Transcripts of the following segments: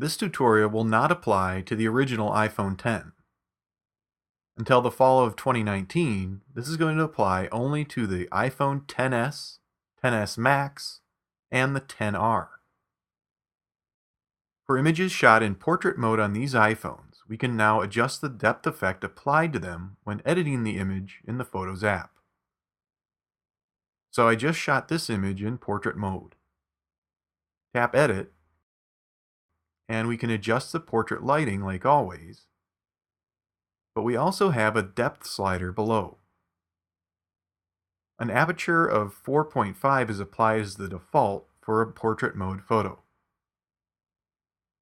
This tutorial will not apply to the original iPhone X. Until the fall of 2019, this is going to apply only to the iPhone XS, XS Max, and the XR. For images shot in portrait mode on these iPhones, we can now adjust the depth effect applied to them when editing the image in the Photos app. So I just shot this image in portrait mode. Tap Edit, and we can adjust the portrait lighting like always, but we also have a depth slider below. An aperture of 4.5 is applied as the default for a portrait mode photo.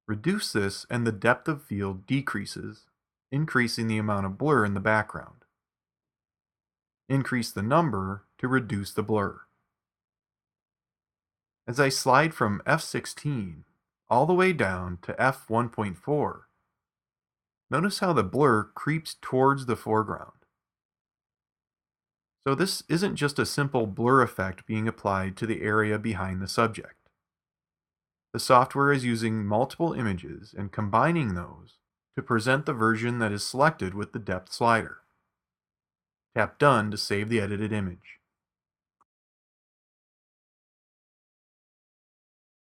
Reduce this and the depth of field decreases, increasing the amount of blur in the background. Increase the number to reduce the blur. As I slide from f16 all the way down to f1.4, notice how the blur creeps towards the foreground. So this isn't just a simple blur effect being applied to the area behind the subject. The software is using multiple images and combining those to present the version that is selected with the depth slider. Tap Done to save the edited image.